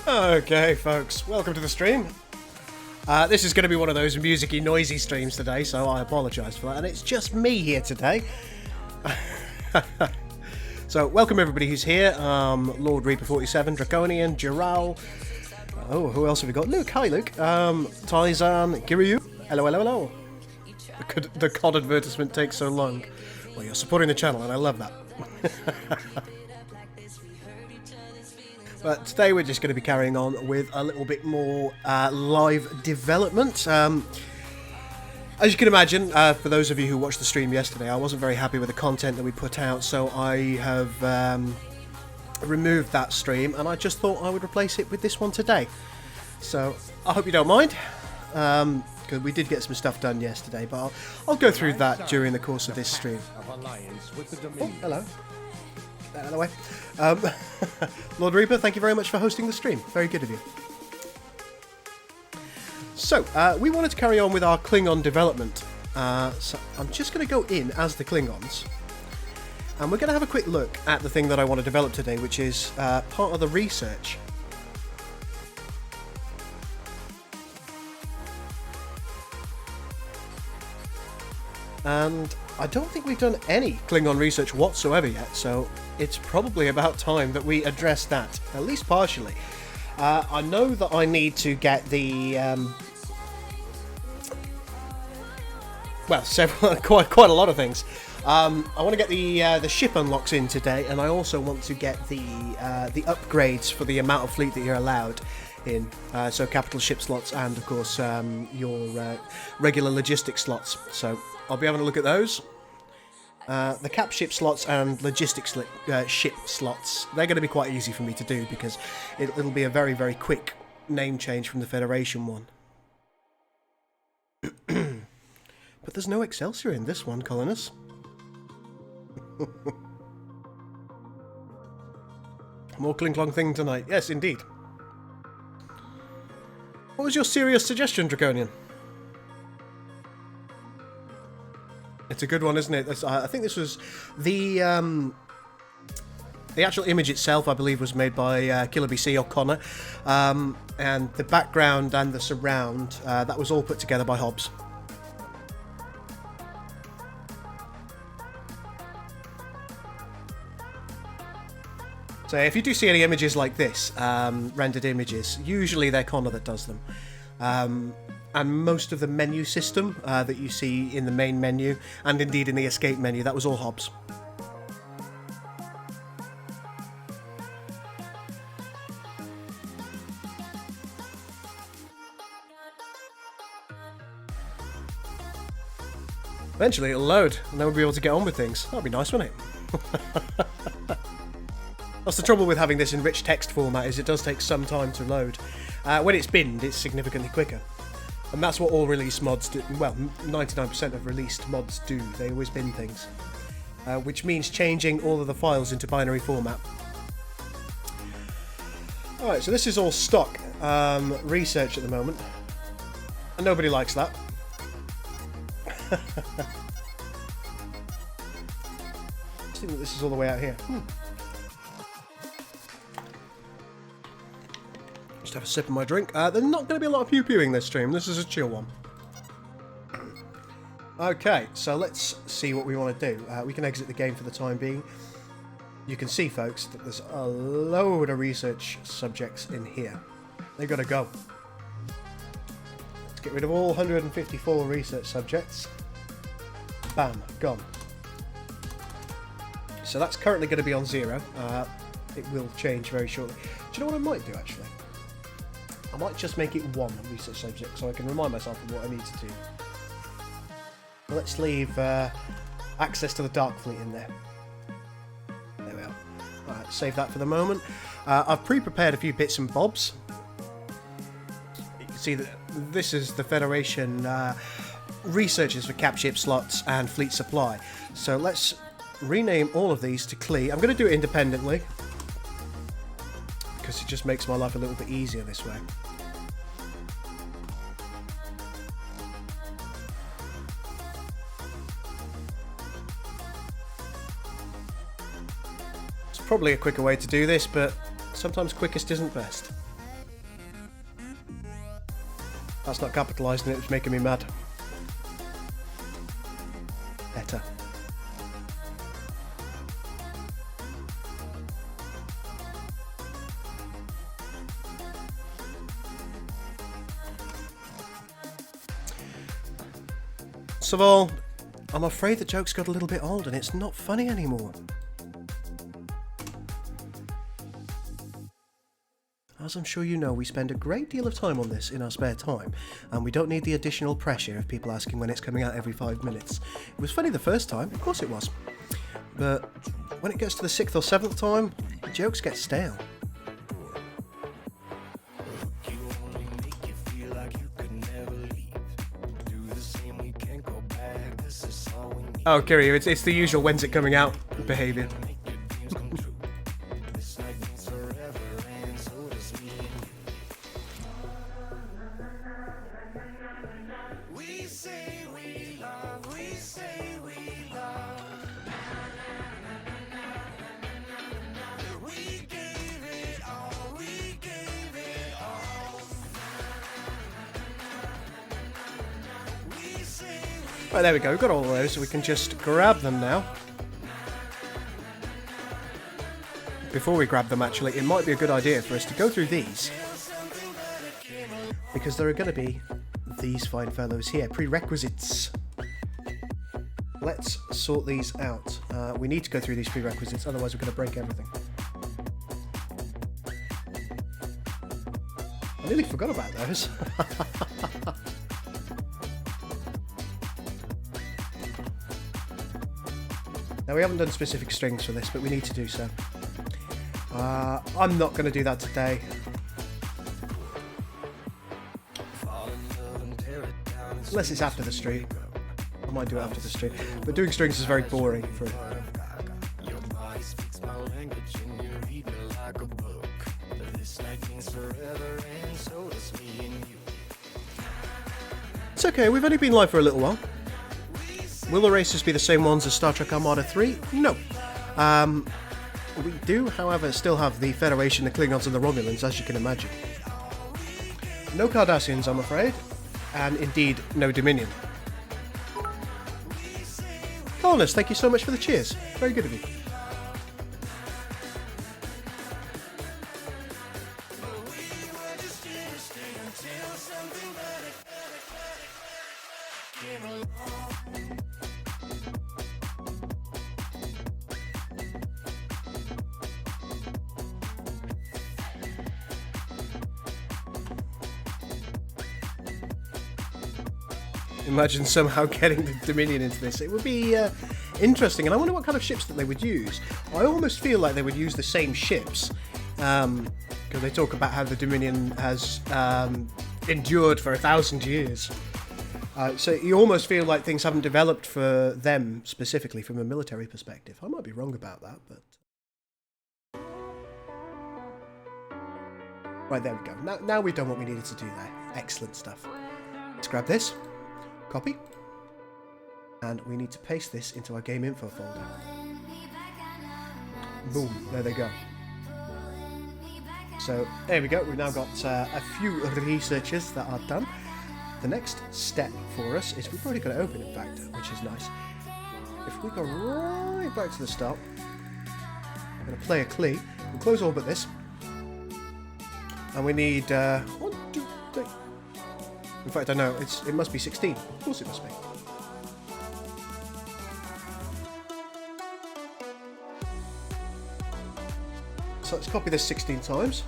Okay, folks, welcome to the stream. This is going to be one of those musicy, noisy streams today, so I apologise for that. And it's just me here today. So, welcome everybody who's here. Lord Reaper 47, Draconian, Giral. Oh, who else have we got? Luke, hi Luke. Taizan, Kiryu. Hello, hello, hello. The COD advertisement takes so long. Well, you're supporting the channel, and I love that. But today we're just going to be carrying on with a little bit more live development. As you can imagine, for those of you who watched the stream yesterday, I wasn't very happy with the content that we put out, so I have removed that stream, and I just thought I would replace it with this one today. So I hope you don't mind, because we did get some stuff done yesterday, but I'll go through that during the course of this stream. Oh, hello. Out of the way. Lord Reaper, thank you very much for hosting the stream. Very good of you. So, we wanted to carry on with our Klingon development. So I'm just going to go in as the Klingons. And we're going to have a quick look at the thing that I want to develop today, which is part of the research. And I don't think we've done any Klingon research whatsoever yet, so it's probably about time that we address that, at least partially. I know that I need to get the well, quite a lot of things. I want to get the ship unlocks in today, and I also want to get the upgrades for the amount of fleet that you're allowed in. So capital ship slots and, of course, your regular logistic slots. So I'll be having a look at those. The cap ship slots and logistics ship slots, they're going to be quite easy for me to do because it'll be a very, very quick name change from the Federation one. But there's no Excelsior in this one, colonists. More Kling-Klong thing tonight. Yes, indeed. What was your serious suggestion, Draconian? It's a good one, isn't it? I think this was the actual image itself, I believe, was made by Killer BC O'Connor, and the background and the surround, that was all put together by Hobbs. So if you do see any images like this, rendered images, usually they're Connor that does them. And most of the menu system that you see in the main menu, and indeed in the escape menu, that was all Hobbs. Eventually it'll load, and then we'll be able to get on with things. That'd be nice, wouldn't it? That's the trouble with having this in rich text format, is it does take some time to load. When it's binned, it's significantly quicker. And that's what all release mods do. Well, 99% of released mods do. They always bin things. Which means changing all of the files into binary format. Alright, so this is all stock research at the moment. And nobody likes that. I think that this is all the way out here. Just have a sip of my drink. There's not going to be a lot of pew-pewing this stream. This is a chill one. Okay, so let's see what we want to do. We can exit the game for the time being. You can see, folks, that there's a load of research subjects in here. They've got to go. Let's get rid of all 154 research subjects. Bam, gone. So that's currently going to be on 0. It will change very shortly. Do you know what I might do, actually? I might just make it 1 research subject so I can remind myself of what I need to do. Let's leave access to the Dark Fleet in there. There we are. Alright, save that for the moment. I've pre-prepared a few bits and bobs. You can see that this is the Federation researches for cap ship slots and fleet supply. So let's rename all of these to Klee. I'm going to do it independently because it just makes my life a little bit easier this way. It's probably a quicker way to do this, but sometimes quickest isn't best. That's not capitalised and it was making me mad. Better. First of all, I'm afraid the joke's got a little bit old and it's not funny anymore. As I'm sure you know, we spend a great deal of time on this in our spare time, and we don't need the additional pressure of people asking when it's coming out every 5 minutes. It was funny the first time, of course it was. But when it gets to the 6th or 7th time, the jokes get stale. Oh, Kiryu, it's the usual when's it coming out behaviour. Right, there we go, we've got all of those, so we can just grab them now. Before we grab them, actually, it might be a good idea for us to go through these. Because there are going to be these fine fellows here, prerequisites. Let's sort these out. We need to go through these prerequisites, otherwise we're going to break everything. I nearly forgot about those. Now, we haven't done specific strings for this, but we need to do so. I'm not going to do that today. Unless it's after the stream. I might do it after the stream. But doing strings is very boring for it. It's okay, we've only been live for a little while. Will the races be the same ones as Star Trek Armada 3? No. We do, however, still have the Federation, the Klingons and the Romulans, as you can imagine. No Cardassians, I'm afraid. And indeed, no Dominion. Colonist, thank you so much for the cheers. Very good of you. Imagine somehow getting the Dominion into this. It would be interesting, and I wonder what kind of ships that they would use. I almost feel like they would use the same ships, because they talk about how the Dominion has endured for 1,000 years. So you almost feel like things haven't developed for them specifically from a military perspective. I might be wrong about that, but... Right, there we go. Now we've done what we needed to do there. Excellent stuff. Let's grab this. Copy, and we need to paste this into our game info folder. Boom, there they go. So there we go, we've now got a few researches that are done. The next step for us is, we've already got it open in fact, which is nice. If we go right back to the start, I'm going to play a Klee, we'll close all but this, and we need 1, 2, 3. In fact, I know, it must be 16. Of course it must be. So let's copy this 16 times.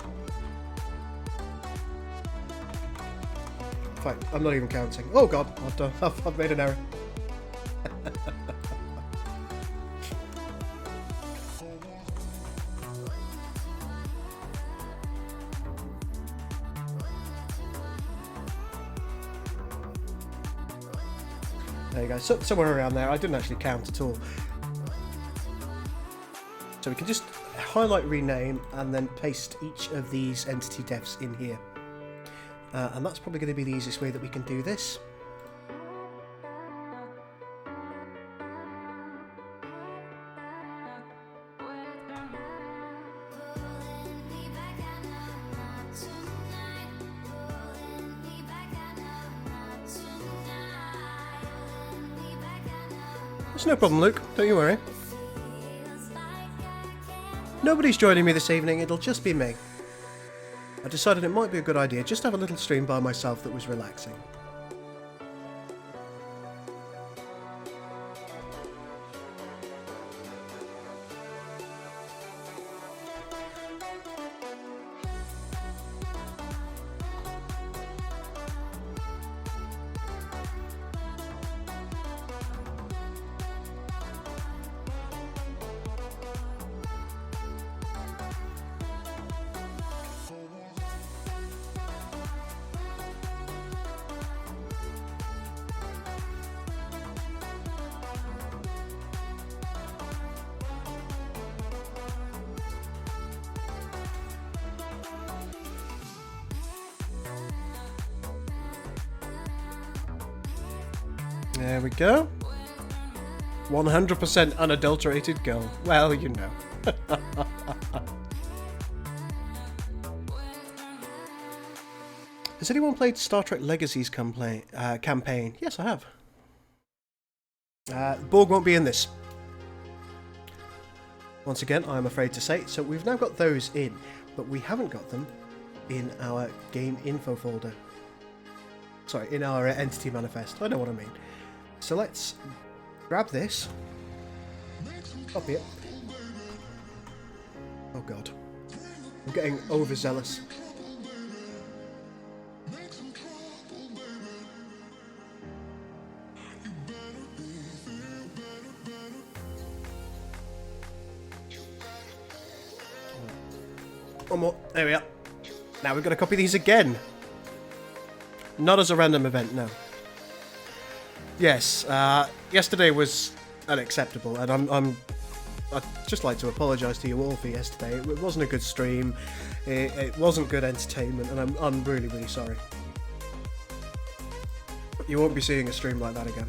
In fact, I'm not even counting. Oh god, I've made an error. There you go, so, somewhere around there. I didn't actually count at all. So we can just highlight rename and then paste each of these entity defs in here. And that's probably going to be the easiest way that we can do this. It's no problem, Luke. Don't you worry. Nobody's joining me this evening. It'll just be me. I decided it might be a good idea just to have a little stream by myself that was relaxing. There we go. 100% unadulterated gold. Well, you know. Has anyone played Star Trek Legacy's campaign? Yes, I have. Borg won't be in this. Once again, I'm afraid to say. So we've now got those in, but we haven't got them in our game info folder. Sorry, in our entity manifest. I know what I mean. So let's grab this, copy it. Oh god, I'm getting overzealous. One more, there we are. Now we've got to copy these again. Not as a random event, no. Yes, yesterday was unacceptable, and I'd just like to apologise to you all for yesterday. It wasn't a good stream, it wasn't good entertainment, and I'm really, really sorry. You won't be seeing a stream like that again.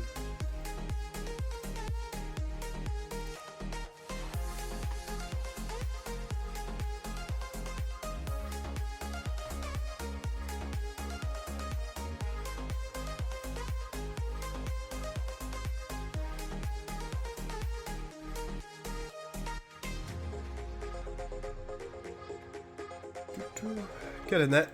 Get in there.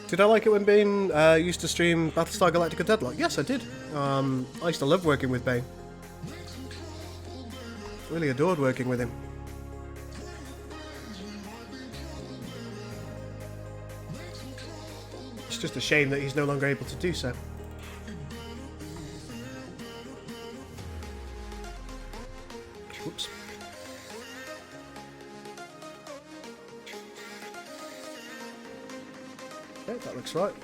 Did I like it when Bane used to stream Battlestar Galactica Deadlock? Yes, I did. I used to love working with Bane. Really adored working with him. It's just a shame that he's no longer able to do so. Oops. Okay, that looks right.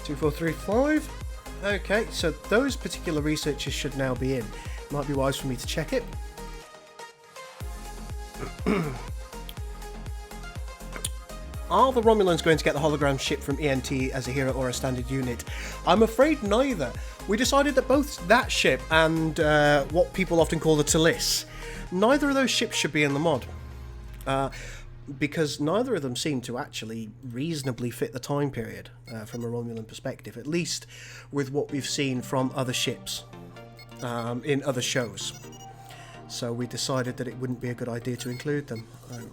Two, 4, 3, 5. Okay, so those particular researchers should now be in. Might be wise for me to check it. Are the Romulans going to get the hologram ship from ENT as a hero or a standard unit? I'm afraid neither. We decided that both that ship and what people often call the Tallis, neither of those ships should be in the mod. Because neither of them seem to actually reasonably fit the time period from a Romulan perspective, at least with what we've seen from other ships in other shows. So we decided that it wouldn't be a good idea to include them. Oh, right.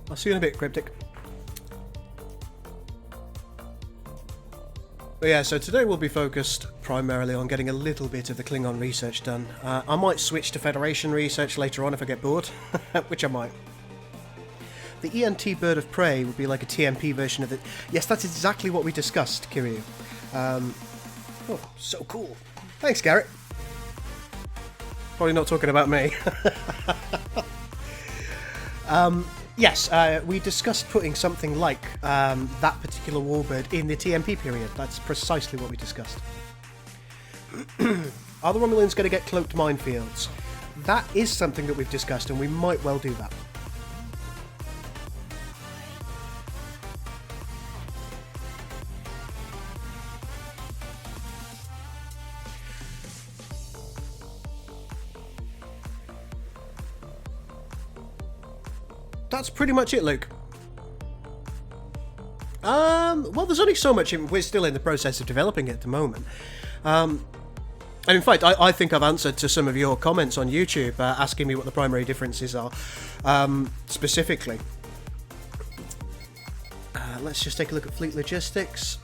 I'll see you in a bit, Cryptic. But yeah, so today we'll be focused primarily on getting a little bit of the Klingon research done. I might switch to Federation research later on if I get bored, which I might. the ENT Bird of Prey would be like a TMP version of it. Yes, that's exactly what we discussed, Kiryu. Oh, so cool. Thanks, Garrett. Probably not talking about me. Yes, we discussed putting something like that particular warbird in the TMP period. That's precisely what we discussed. Are the Romulans going to get cloaked minefields? That is something that we've discussed, and we might well do that. That's pretty much it, Luke. Well, there's only so much. We're still in the process of developing it at the moment. And in fact, I think I've answered to some of your comments on YouTube, asking me what the primary differences are, specifically. Let's just take a look at fleet logistics.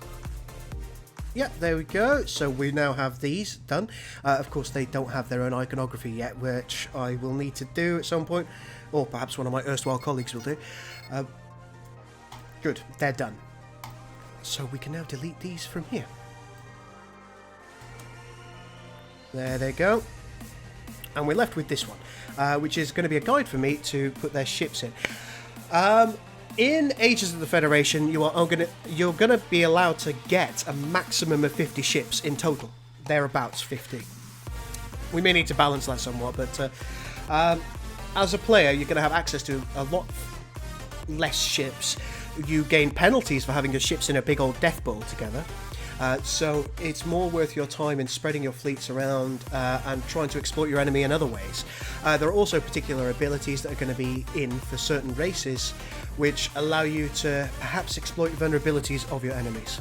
Yep, there we go. So we now have these done. Of course, they don't have their own iconography yet, which I will need to do at some point. Or perhaps one of my erstwhile colleagues will do. Good, they're done. So we can now delete these from here. There they go. And we're left with this one, which is going to be a guide for me to put their ships in. In Ages of the Federation, you're gonna be allowed to get a maximum of 50 ships in total. Thereabouts 50. We may need to balance that somewhat, but as a player, you're going to have access to a lot less ships. You gain penalties for having your ships in a big old death bowl together. So it's more worth your time in spreading your fleets around and trying to exploit your enemy in other ways. There are also particular abilities that are going to be in for certain races, which allow you to perhaps exploit vulnerabilities of your enemies.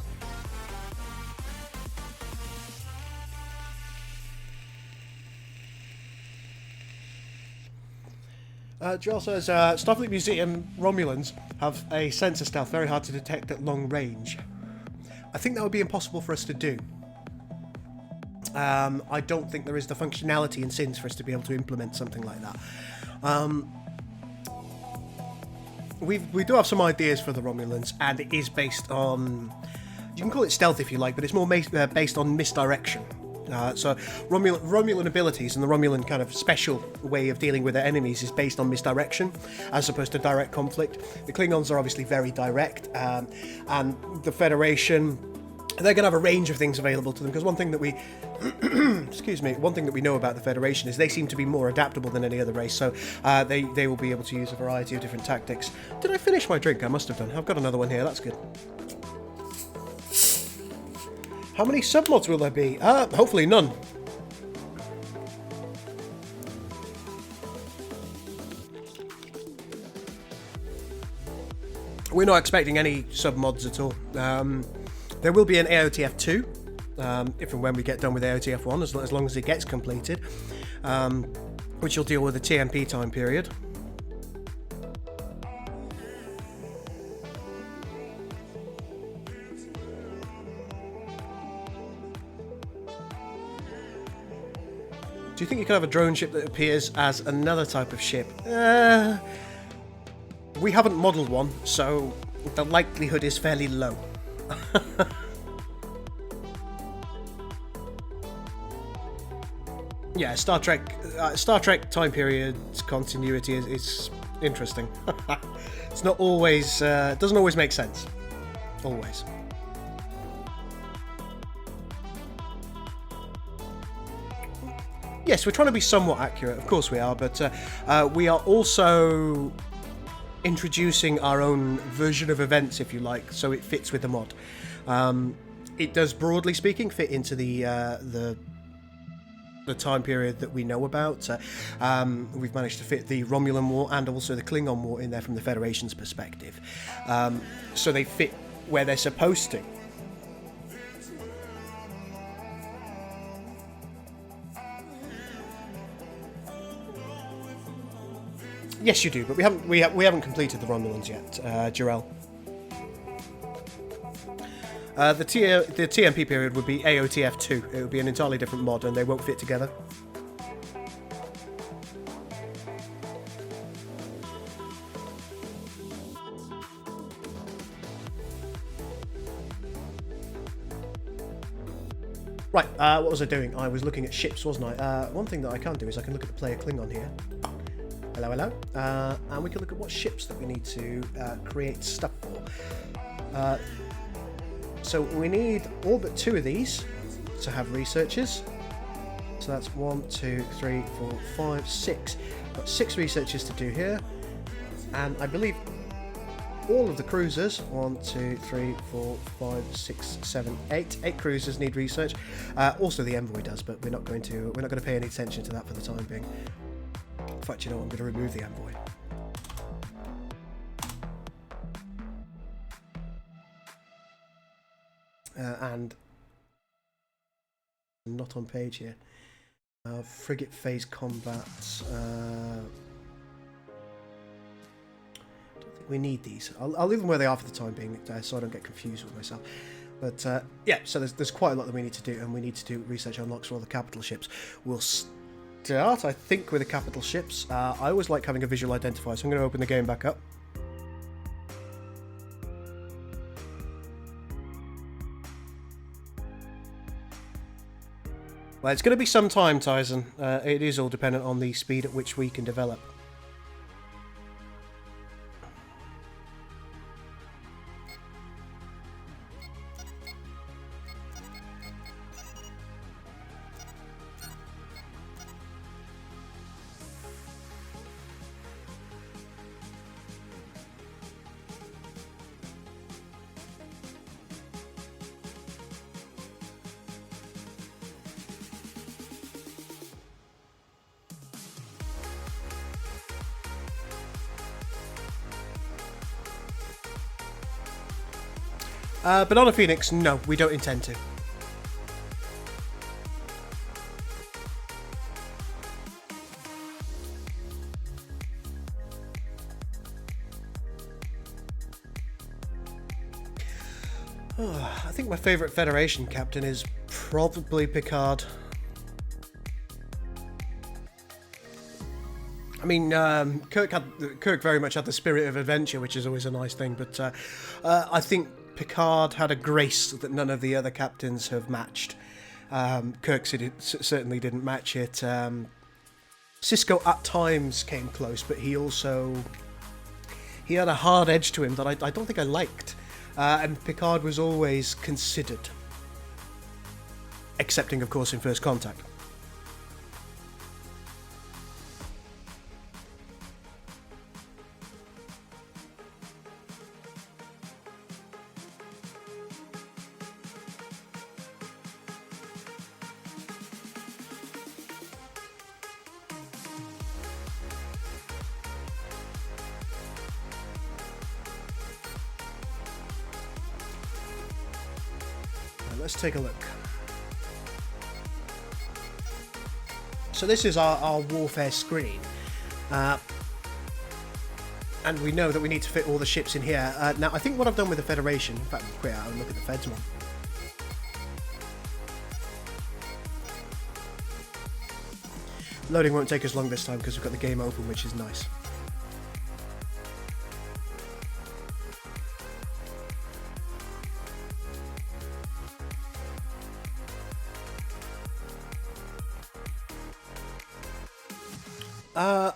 Joel says, Starfleet Museum Romulans have a sensor stealth very hard to detect at long range. I think that would be impossible for us to do. I don't think there is the functionality in Sins for us to be able to implement something like that. We do have some ideas for the Romulans, and it is based on... You can call it stealth if you like, but it's more based on misdirection. So Romulan abilities and the Romulan kind of special way of dealing with their enemies is based on misdirection as opposed to direct conflict. The Klingons are obviously very direct, and the Federation, they're going to have a range of things available to them, because one thing that we one thing that we know about the Federation is they seem to be more adaptable than any other race, so they will be able to use a variety of different tactics. Did I finish my drink? I must have done. I've got another one here, that's good. How many submods will there be? Hopefully none. We're not expecting any submods at all. There will be an AOTF 2, if and when we get done with AOTF 1, as long as it gets completed, which will deal with the TMP time period. Do you think you could have a drone ship that appears as another type of ship? We haven't modelled one, so the likelihood is fairly low. Yeah, Star Trek time period continuity is interesting. It's not always, doesn't always make sense. Always. Yes, we're trying to be somewhat accurate, of course we are, but we are also introducing our own version of events, if you like, so it fits with the mod. It does, broadly speaking, fit into the time period that we know about. We've managed to fit the Romulan War and also the Klingon War in there from the Federation's perspective. So they fit where they're supposed to. Yes, you do, but we haven't completed the Romulans yet, Jarell. The TMP period would be AOTF 2. It would be an entirely different mod, and they won't fit together. Right, what was I doing? I was looking at ships, wasn't I? One thing that I can do is I can look at the player Klingon here. Hello, hello. And we can look at what ships that we need to create stuff for. So we need all but 2 of these to have researchers. So that's 1, 2, 3, 4, 5, 6. Got 6 researchers to do here. And I believe all of the cruisers, 1, 2, 3, 4, 5, 6, 7, 8. 8 cruisers need research. Also the envoy does, but we're not going to pay any attention to that for the time being. In fact, you know, I'm going to remove the envoy. And not on page here. Frigate phase combat. We need these. I'll leave them where they are for the time being, so I don't get confused with myself. But yeah, so there's quite a lot that we need to do, and we need to do research unlocks for all the capital ships. We'll start, I think, with the capital ships. I always like having a visual identifier, so I'm going to open the game back up. Well, it's going to be some time, Tyson. It is all dependent on the speed at which we can develop. But on a Phoenix, no, we don't intend to. Oh, I think my favourite Federation captain is probably Picard. I mean, Kirk very much had the spirit of adventure, which is always a nice thing, but I think Picard had a grace that none of the other captains have matched. Kirk certainly didn't match it. Sisko at times came close, but he had a hard edge to him that I don't think I liked. And Picard was always considered. Excepting, of course, in First Contact. Let's take a look. So this is our warfare screen. And we know that we need to fit all the ships in here. Now, I think what I've done with the Federation... In fact, we'll quit out and look at the Feds one. Loading won't take us long this time because we've got the game open, which is nice.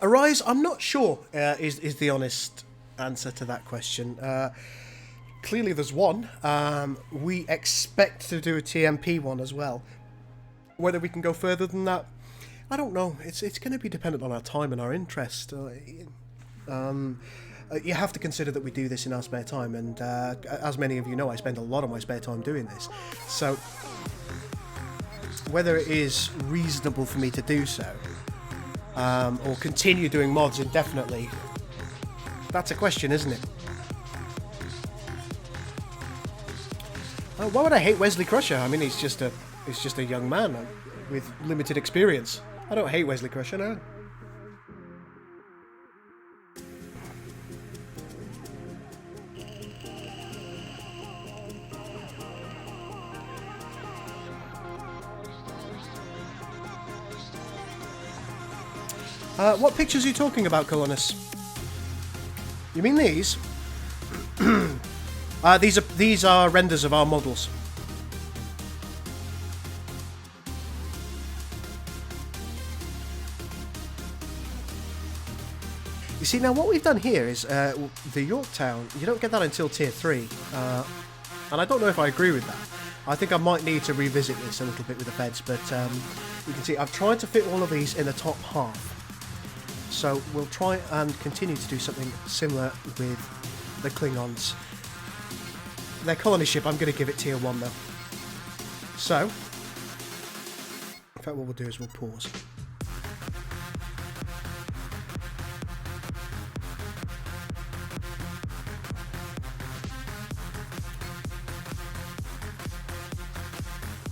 Arise, I'm not sure, is the honest answer to that question. Clearly there's one. We expect to do a TMP one as well. Whether we can go further than that, I don't know. It's going to be dependent on our time and our interest. You have to consider that we do this in our spare time, and as many of you know, I spend a lot of my spare time doing this. So, whether it is reasonable for me to do so, or continue doing mods indefinitely, that's a question, isn't it? Why would I hate Wesley Crusher? I mean, he's just a young man with limited experience. I don't hate Wesley Crusher, no. What pictures are you talking about, Colonus? You mean these? These are renders of our models. You see, now what we've done here is the Yorktown, you don't get that until tier 3. And I don't know if I agree with that. I think I might need to revisit this a little bit with the beds, but you can see I've tried to fit all of these in the top half. So we'll try and continue to do something similar with the Klingons. Their colony ship, I'm going to give it tier 1 though. So, in fact what we'll do is we'll pause.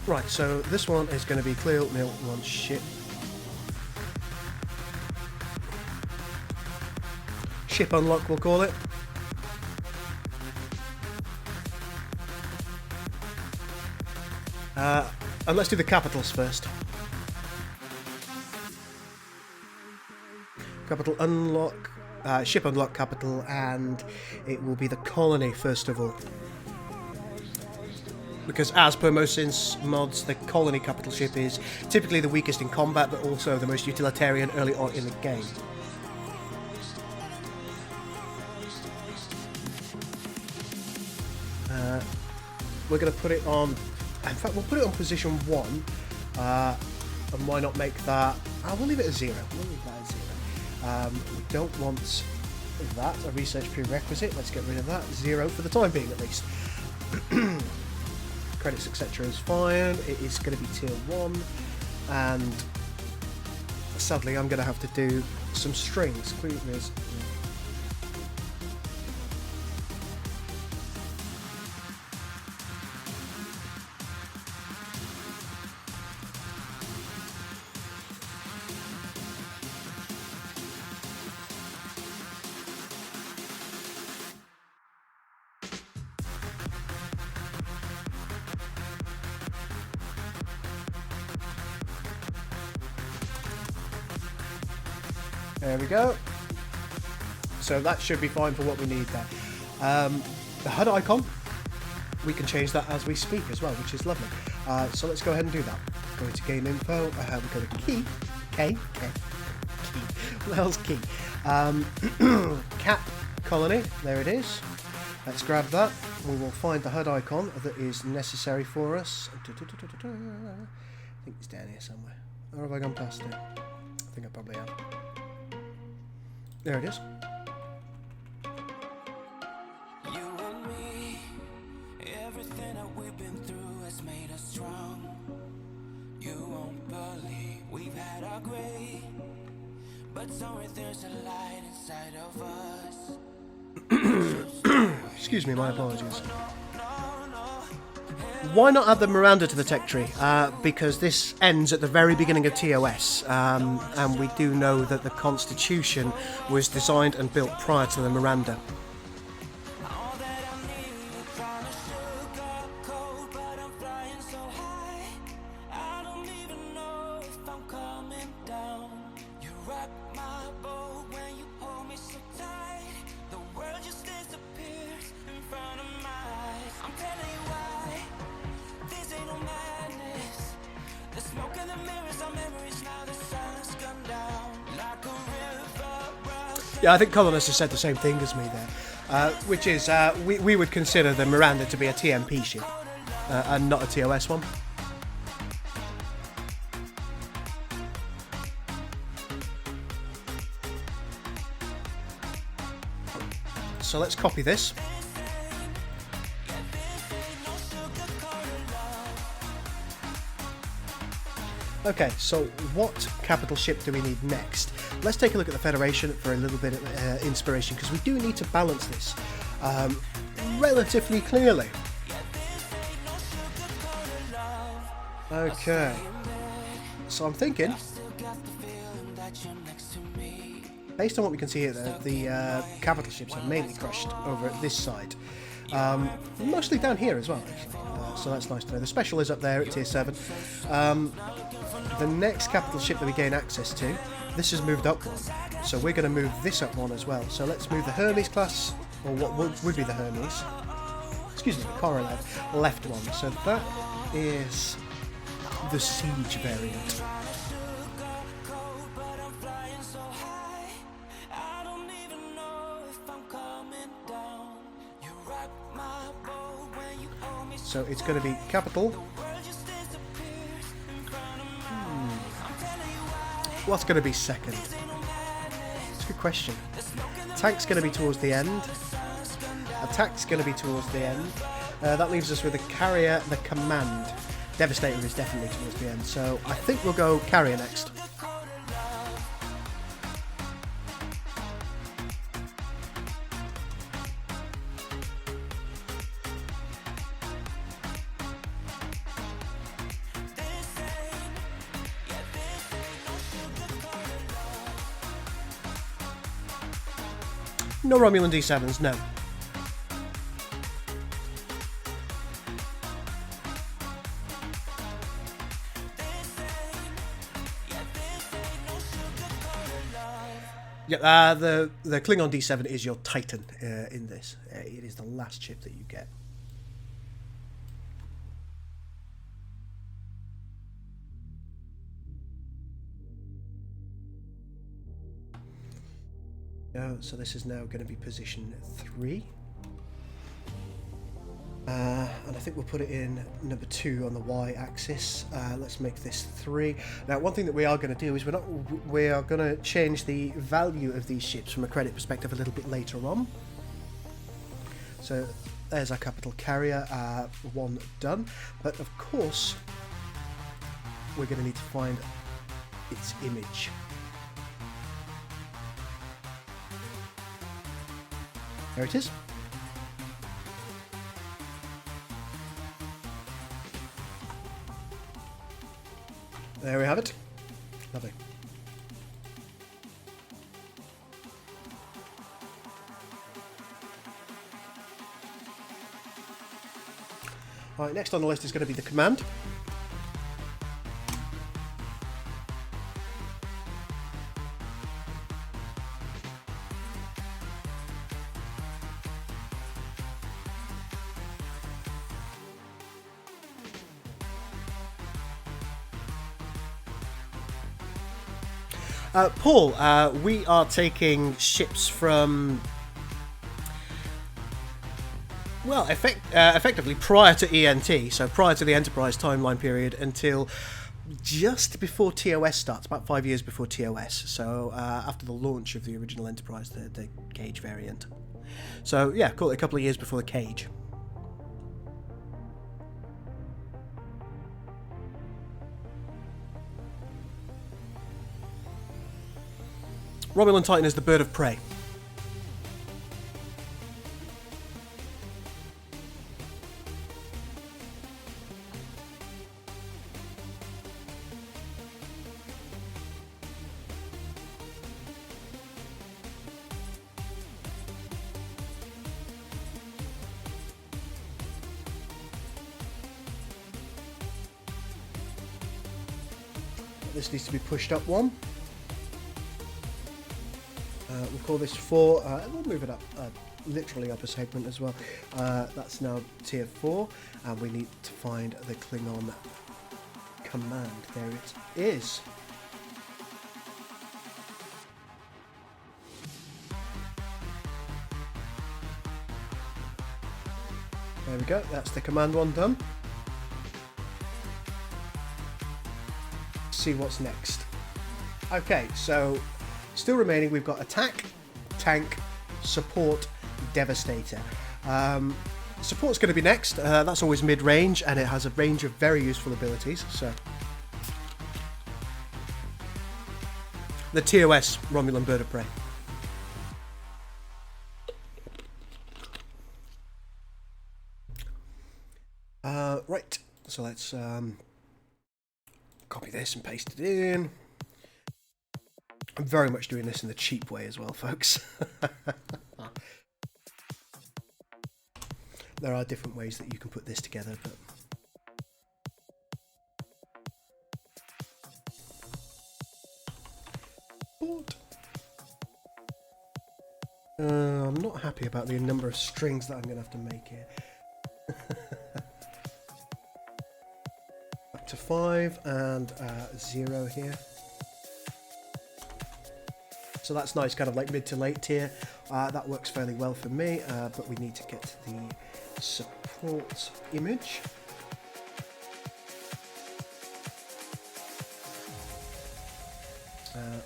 Right, so this one is going to be Cleo Neel 1 ship. Ship unlock, we'll call it. And let's do the capitals first. Capital unlock, ship unlock capital, and it will be the colony first of all. Because as per most Sins mods, the colony capital ship is typically the weakest in combat, but also the most utilitarian early on in the game. We're going to put it on, in fact we'll put it on position 1, and why not make that, we'll leave it at 0, we'll leave that at 0. We don't want that, a research prerequisite, let's get rid of that, 0 for the time being at least. Credits etc is fine, it is going to be tier 1, and sadly I'm going to have to do some strings. There we go. So that should be fine for what we need there. The HUD icon, we can change that as we speak as well, which is lovely. So let's go ahead and do that. Go into game info, we go to key. What the hell's key? Cap colony, there it is. Let's grab that. We will find the HUD icon that is necessary for us. I think it's down here somewhere. Or have I gone past it? I think I probably have. There it is. You and me, everything that we've been through has made us strong. You won't believe we've had our gray, but somewhere there's a light inside of us. Excuse me, my apologies. Why not add the Miranda to the tech tree? Because this ends at the very beginning of TOS, and we do know that the Constitution was designed and built prior to the Miranda. Yeah, I think Colonist has said the same thing as me there, which is we would consider the Miranda to be a TMP ship and not a TOS one. So let's copy this. Okay, so what capital ship do we need next? Let's take a look at the Federation for a little bit of inspiration, because we do need to balance this relatively clearly. Okay, so I'm thinking, based on what we can see here, the capital ships are mainly crushed over at this side. Mostly down here as well, actually. So that's nice to know. The Special is up there at tier 7. The next capital ship that we gain access to, this has moved up one, so we're going to move this up one as well. So let's move the Hermes class, or what would be the Hermes, excuse me, the Korolev, left one. So that is the Siege variant. so it's going to be capital. What's going to be second? It's a good question. Tank's going to be towards the end. Attack's going to be towards the end. That leaves us with a carrier, the command. Devastator is definitely towards the end, so I think we'll go carrier next. No Romulan D7s, no. Yeah, the Klingon D7 is your Titan in this. It is the last chip that you get. So this is now going to be position 3. And I think we'll put it in number 2 on the y-axis. Let's make this 3. Now, one thing that we are going to do is we are going to change the value of these ships from a credit perspective a little bit later on. So there's our capital carrier, 1 done. But of course, we're going to need to find its image. There it is. There we have it. Lovely. All right, next on the list is going to be the command. Paul, we are taking ships from, well, effectively prior to ENT, so prior to the Enterprise timeline period until just before TOS starts, about 5 years before TOS, so after the launch of the original Enterprise, the Cage variant. So yeah, call it a couple of years before the Cage. Romulan Titan is the bird of prey. This needs to be pushed up 1. We'll call this 4, we'll move it up, literally up a segment as well. That's now tier 4, and we need to find the Klingon command. There it is. There we go, that's the command one done. See what's next. Okay, so still remaining, we've got attack, tank, support, devastator. Support's going to be next. That's always mid-range, and it has a range of very useful abilities. So the TOS Romulan bird of prey. Right, so let's copy this and paste it in. I'm very much doing this in the cheap way as well, folks. There are different ways that you can put this together, but I'm not happy about the number of strings that I'm going to have to make here. Up to 5 and 0 here. So that's nice, kind of like mid to late tier. That works fairly well for me, but we need to get the support image.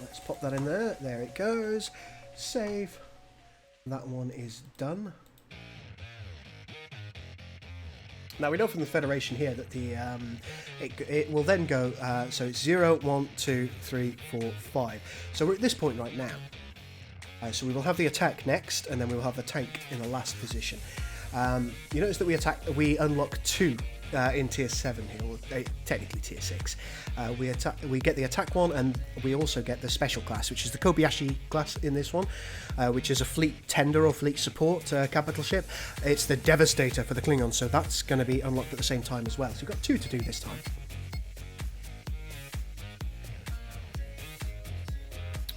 Let's pop that in there. There it goes. Save. That one is done. Now we know from the Federation here that the it will then go, so it's 0, 1, 2, 3, 4, 5. So we're at this point right now. So we will have the attack next, and then we will have the tank in the last position. You notice that we unlock 2 in tier 7 here, or technically tier 6. We get the attack one, and we also get the special class, which is the Kobayashi class in this one, which is a fleet tender or fleet support capital ship. It's the Devastator for the Klingons, so that's going to be unlocked at the same time as well. So we've got 2 to do this time.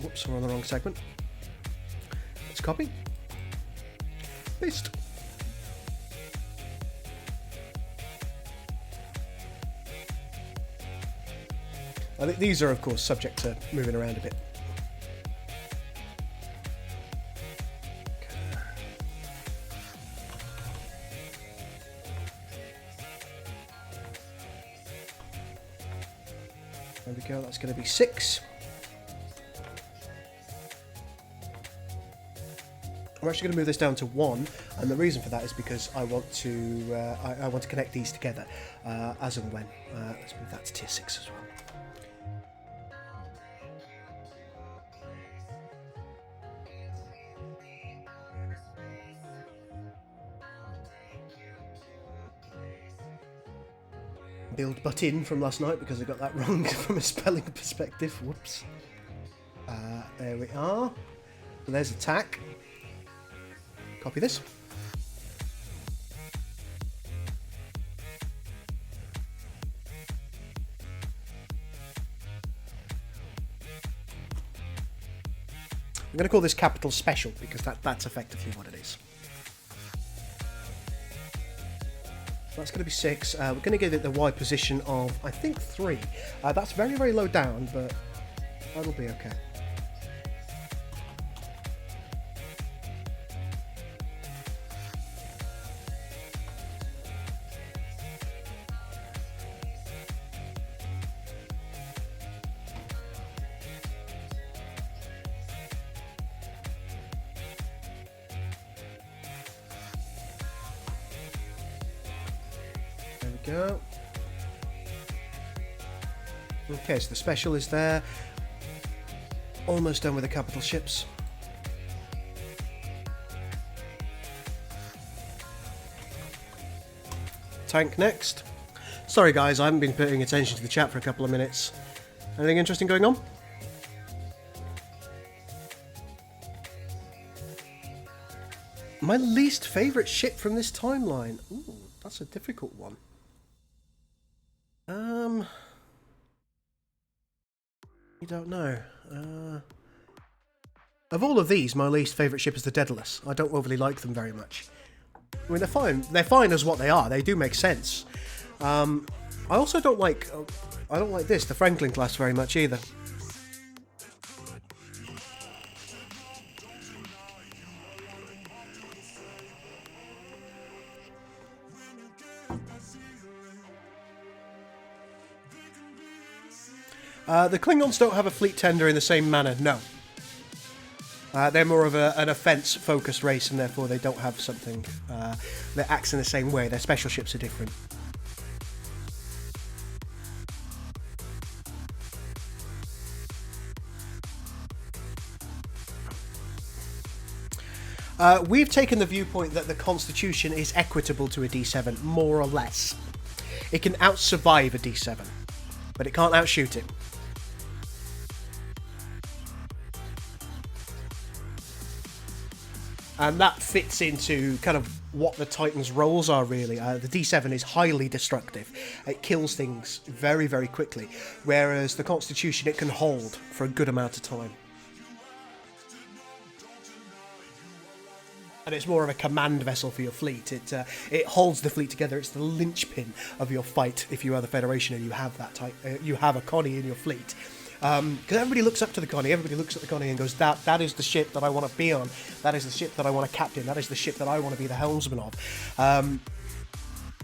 Whoops, we're on the wrong segment. Let's copy. Paste. I think these are, of course, subject to moving around a bit. There we go, that's going to be 6. I'm actually going to move this down to 1, and the reason for that is because I want to I want to connect these together as and when. Let's move that to tier 6 as well. Build butt in from last night because I got that wrong from a spelling perspective. Whoops. There we are. So there's attack. Copy this. I'm going to call this capital special because that's effectively what it is. That's going to be 6. We're going to give it the Y position of, I think, 3. That's very, very low down, but that'll be okay. Go. Okay, so the special is there. Almost done with the capital ships. Tank next. Sorry guys, I haven't been paying attention to the chat for a couple of minutes. Anything interesting going on? My least favourite ship from this timeline. Ooh, that's a difficult one. You don't know. Of all of these, my least favourite ship is the Daedalus. I don't overly like them very much. I mean, they're fine. They're fine as what they are. They do make sense. I also don't like. I don't like this, the Franklin class, very much either. The Klingons don't have a fleet tender in the same manner, no. They're more of an offence-focused race, and therefore they don't have something that acts in the same way. Their special ships are different. We've taken the viewpoint that the Constitution is equitable to a D7, more or less. It can out-survive a D7, but it can't outshoot it. And that fits into kind of what the Titan's roles are, really. The D7 is highly destructive. It kills things very, very quickly. Whereas the Constitution, it can hold for a good amount of time. And it's more of a command vessel for your fleet. It holds the fleet together. It's the linchpin of your fight if you are the Federation and you have that type. You have a Connie in your fleet. Because everybody looks up to the Connie, everybody looks at the Connie and goes, that is the ship that I want to be on, that is the ship that I want to captain, that is the ship that I want to be the helmsman of.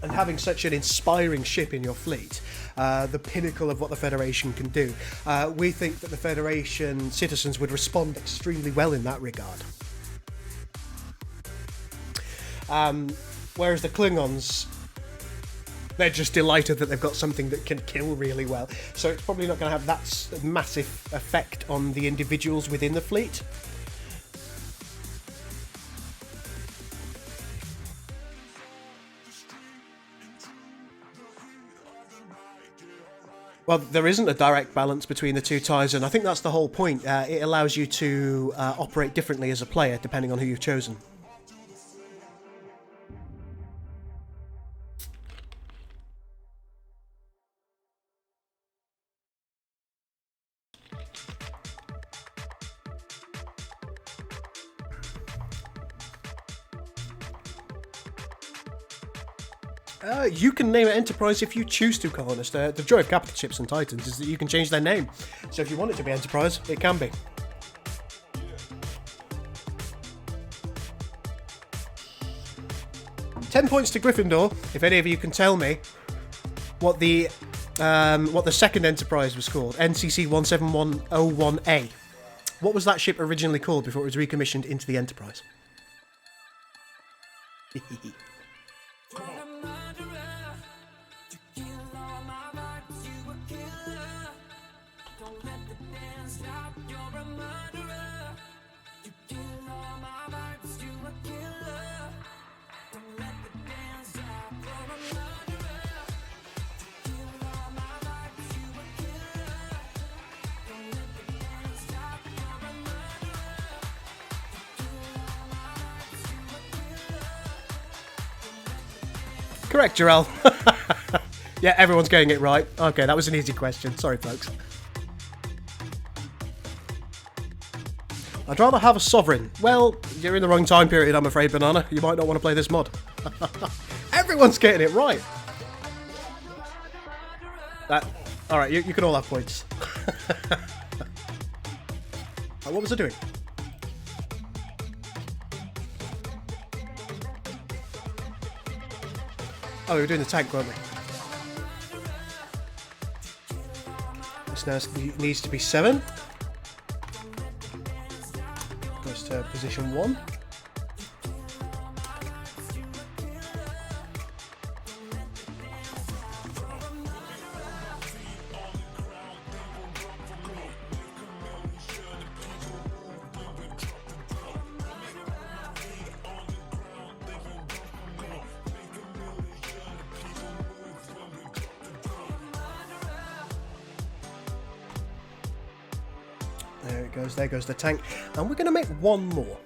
And having such an inspiring ship in your fleet, the pinnacle of what the Federation can do, we think that the Federation citizens would respond extremely well in that regard. Whereas the Klingons, they're just delighted that they've got something that can kill really well. So it's probably not going to have that massive effect on the individuals within the fleet. Well, there isn't a direct balance between the two ties, and I think that's the whole point. It allows you to operate differently as a player, depending on who you've chosen. You can name it Enterprise if you choose to, Colonist. The joy of capital ships and Titans is that you can change their name. So if you want it to be Enterprise, it can be. £10 points to Gryffindor, if any of you can tell me what the second Enterprise was called. NCC 17101A. What was that ship originally called before it was recommissioned into the Enterprise? Correct, Jarell. Yeah, everyone's getting it right. Okay, that was an easy question. Sorry, folks. I'd rather have a Sovereign. Well, you're in the wrong time period, I'm afraid, Banana. You might not want to play this mod. Everyone's getting it right. Alright, you can all have points. What was I doing? Oh, we were doing the tank, weren't we? This now needs to be 7. Goes to position 1. There it goes, there goes the tank. And we're going to make one more.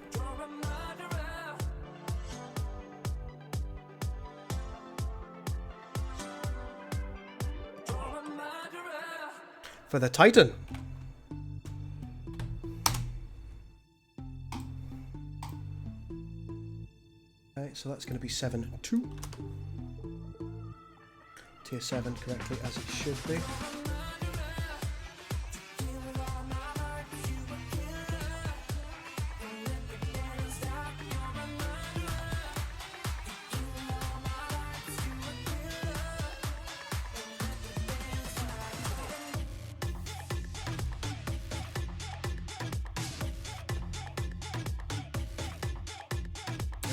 For the Titan. Okay, so that's going to be 7-2. Tier 7 correctly as it should be.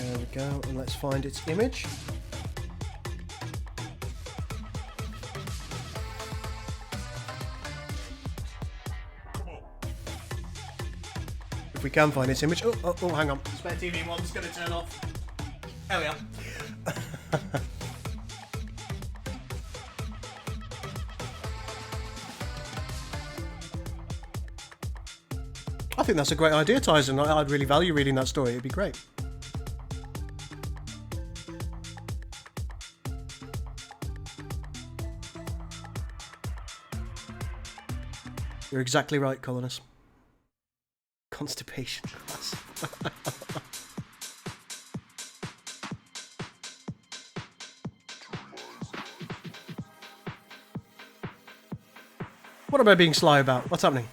There we go, and let's find its image. If we can find its image. Oh, hang on. Spare TV 1's going to turn off. There we are. I think that's a great idea, Tyson. I'd really value reading that story. It'd be great. You're exactly right, Colonist. Constipation class. What am I being sly about? What's happening?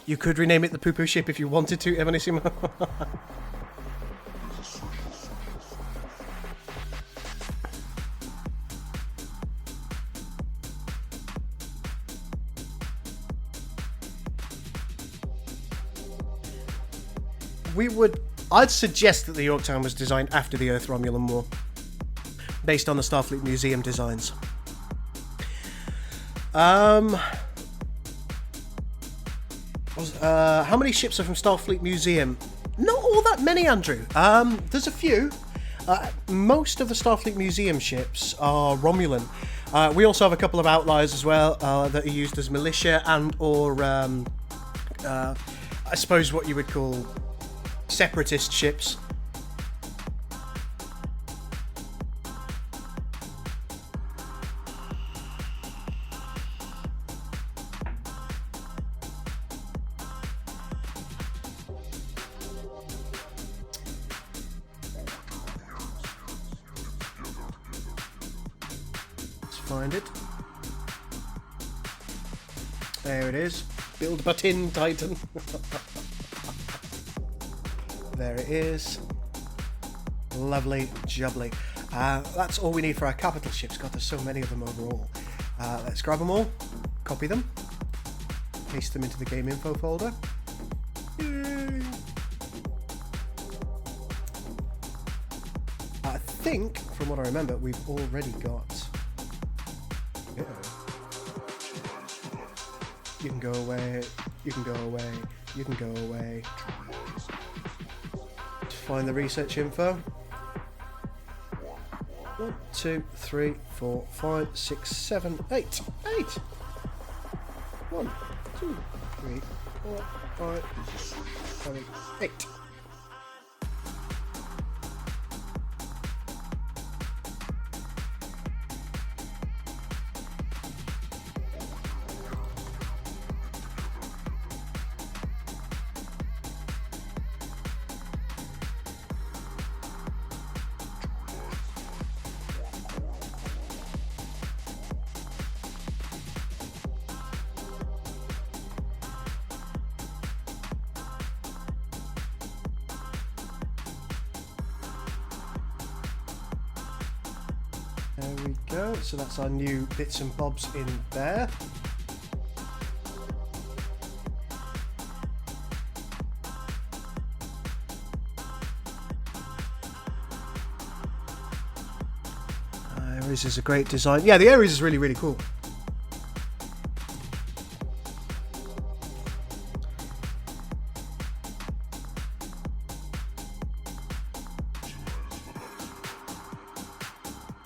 You could rename it the poo-poo ship if you wanted to, Evanissimo. I'd suggest that the Yorktown was designed after the Earth Romulan War, based on the Starfleet Museum designs. How many ships are from Starfleet Museum? Not all that many, Andrew. There's a few. Most of the Starfleet Museum ships are Romulan. We also have a couple of outliers as well that are used as militia and or I suppose what you would call separatist ships. Let's find it. There it is. Build button, Titan. There it is. Lovely jubbly. That's all we need for our capital ships. God, there's so many of them overall. Let's grab them all, copy them, paste them into the game info folder. Yay. I think, from what I remember, we've already got... You can go away, you can go away, you can go away. Find the research info. 1, 2, 3, 4, 5, 6, 7, 8. 8. 1, 2, 3, 4, 5, 6, 7, 8. There we go, so that's our new bits and bobs in there. Ares is a great design. Yeah, the Ares is really, really cool.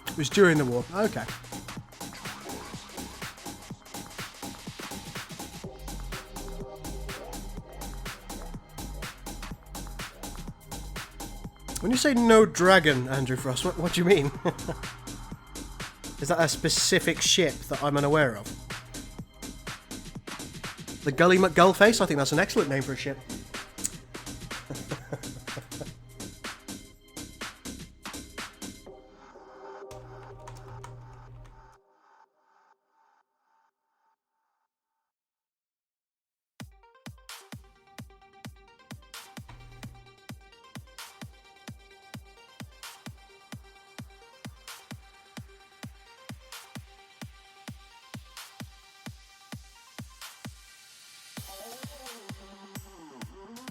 It was during the war. Okay. When you say no dragon, Andrew Frost, what do you mean? Is that a specific ship that I'm unaware of? The Gully McGullface? I think that's an excellent name for a ship.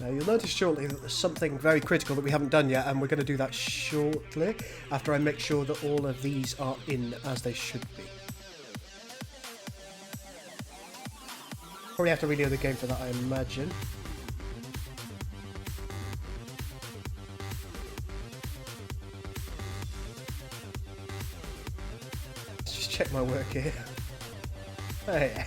Now you'll notice shortly that there's something very critical that we haven't done yet, and we're going to do that shortly after I make sure that all of these are in as they should be. Probably have to reload the game for that, I imagine. Let's just check my work here. Oh yeah.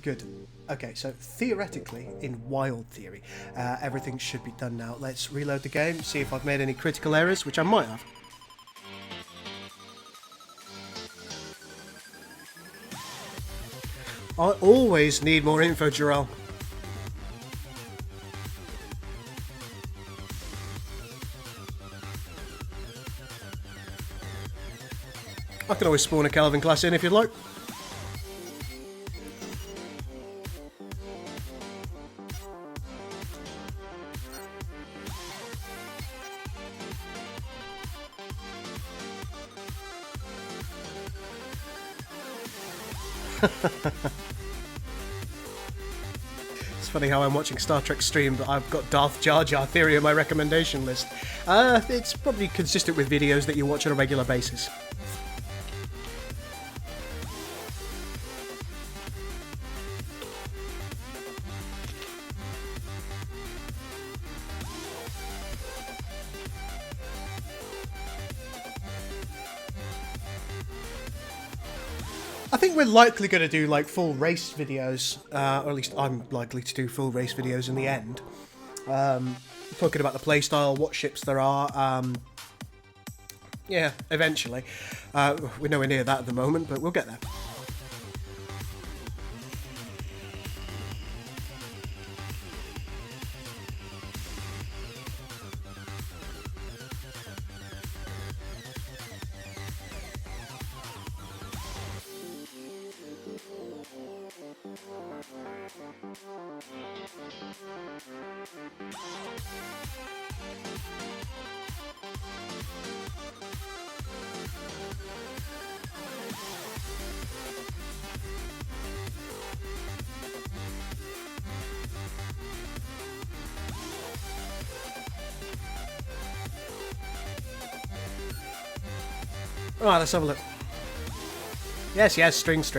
Good. Okay, so theoretically, in wild theory, everything should be done now. Let's reload the game, see if I've made any critical errors, which I might have. I always need more info, Jarrell. can always spawn a Kelvin class in if you'd like. It's funny how I'm watching Star Trek stream, but I've got Darth Jar Jar Theory on my recommendation list. It's probably consistent with videos that you watch on a regular basis. I think we're likely going to do like full race videos, or at least I'm likely to do full race videos in the end. Talking about the playstyle, what ships there are. Yeah, eventually. We're nowhere near that at the moment, but we'll get there. Alright, let's have a look. Yes, yes, strings.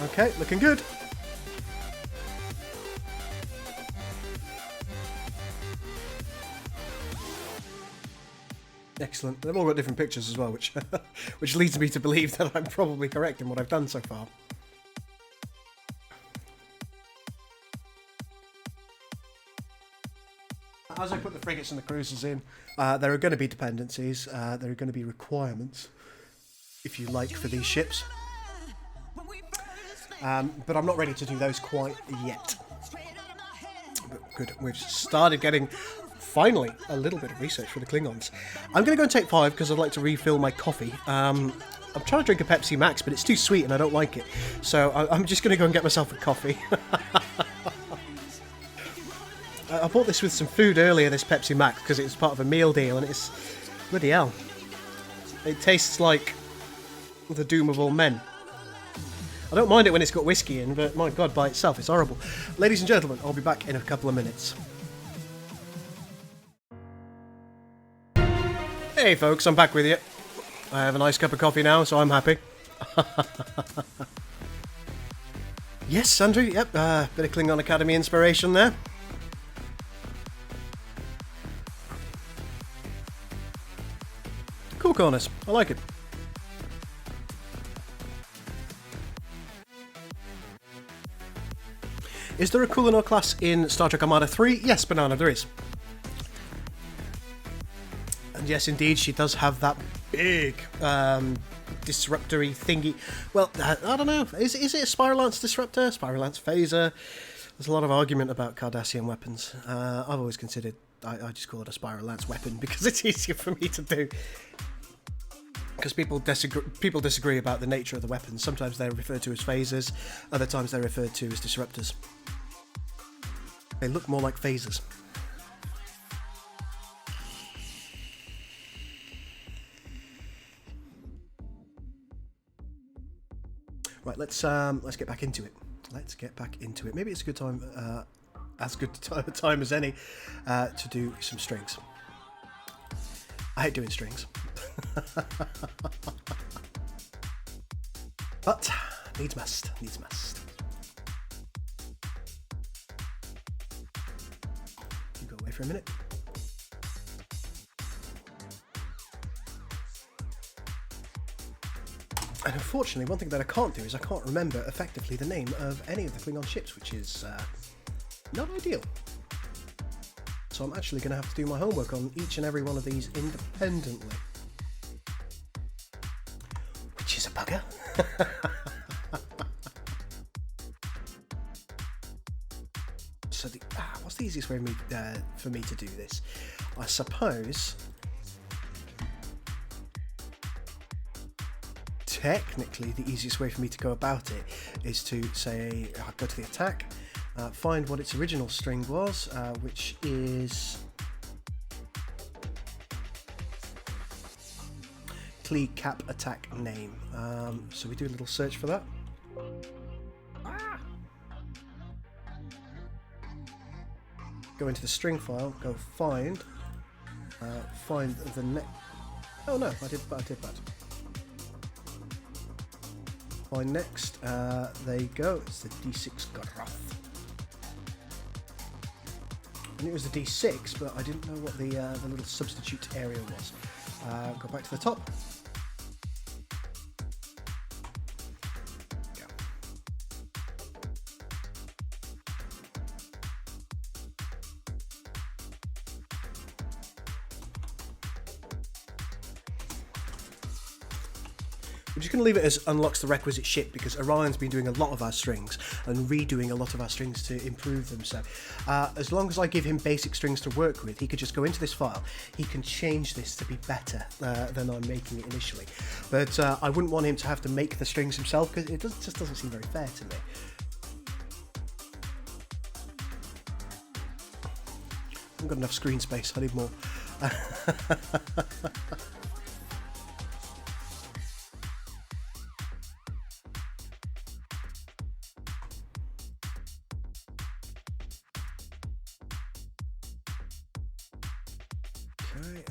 Okay, looking good. Excellent. They've all got different pictures as well, which which leads me to believe that I'm probably correct in what I've done so far. As I put the frigates and the cruisers in, there are going to be dependencies, there are going to be requirements, if you like, for these ships. But I'm not ready to do those quite yet. But good, we've started getting, finally, a little bit of research for the Klingons. I'm going to go and take 5 because I'd like to refill my coffee. I'm trying to drink a Pepsi Max, but it's too sweet and I don't like it. So I'm just going to go and get myself a coffee. I bought this with some food earlier, this Pepsi Max, because it was part of a meal deal, and it's... bloody hell. It tastes like the doom of all men. I don't mind it when it's got whiskey in, but my god, by itself, it's horrible. Ladies and gentlemen, I'll be back in a couple of minutes. Hey folks, I'm back with you. I have a nice cup of coffee now, so I'm happy. Yes, Andrew, yep, bit of Klingon Academy inspiration there. Cool corners, I like it. Is there a Kulinor class in Star Trek Armada 3? Yes, Banana, there is. And yes, indeed, she does have that big disruptory thingy. Well, I don't know. Is it a Spiral Lance disruptor? Spiral Lance phaser? There's a lot of argument about Cardassian weapons. I've always considered I just call it a Spiral Lance weapon because it's easier for me to do. Because people disagree about the nature of the weapons. Sometimes they're referred to as phasers, other times they're referred to as disruptors. They look more like phasers. Right, let's get back into it. Let's get back into it. Maybe it's a good time, as good a time as any, to do some strings. I hate doing strings. But needs must. You go away for a minute. And unfortunately, one thing that I can't do is I can't remember effectively the name of any of the Klingon ships, which is not ideal. So I'm actually going to have to do my homework on each and every one of these independently. Which is a bugger. So what's the easiest way for me to do this? I suppose technically the easiest way for me to go about it is to say, go to the attack, find what its original string was, which is Clee cap attack name. So we do a little search for that. Go into the string file, go find the next. Oh no, I did that. Find next. There you go. It's the D6 graph. I knew it was the D6, but I didn't know what the little substitute area was. Go back to the top. We're just going to leave it as unlocks the requisite ship because Orion's been doing a lot of our strings and redoing a lot of our strings to improve them. So as long as I give him basic strings to work with, he could just go into this file. He can change this to be better than I'm making it initially. But I wouldn't want him to have to make the strings himself because it just doesn't seem very fair to me. I haven't got enough screen space. I need more.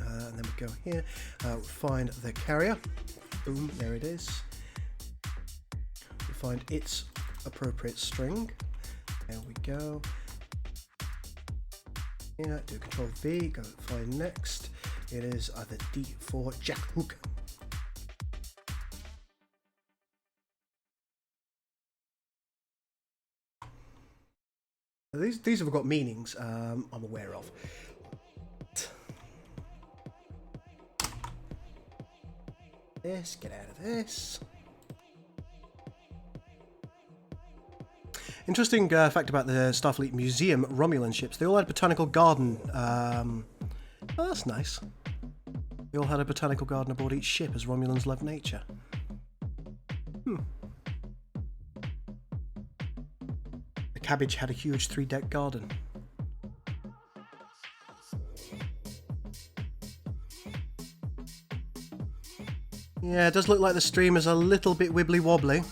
And then we go here, find the carrier, boom, there it is. We find its appropriate string, there we go. Yeah, do Control V, go find next. It is either D4 jack hook. These have got meanings I'm aware of. This, get out of this. Interesting fact about the Starfleet Museum Romulan ships. They all had a botanical garden. Oh, that's nice. They all had a botanical garden aboard each ship as Romulans love nature. The Cabbage had a huge 3-deck garden. Yeah, it does look like the stream is a little bit wibbly wobbly.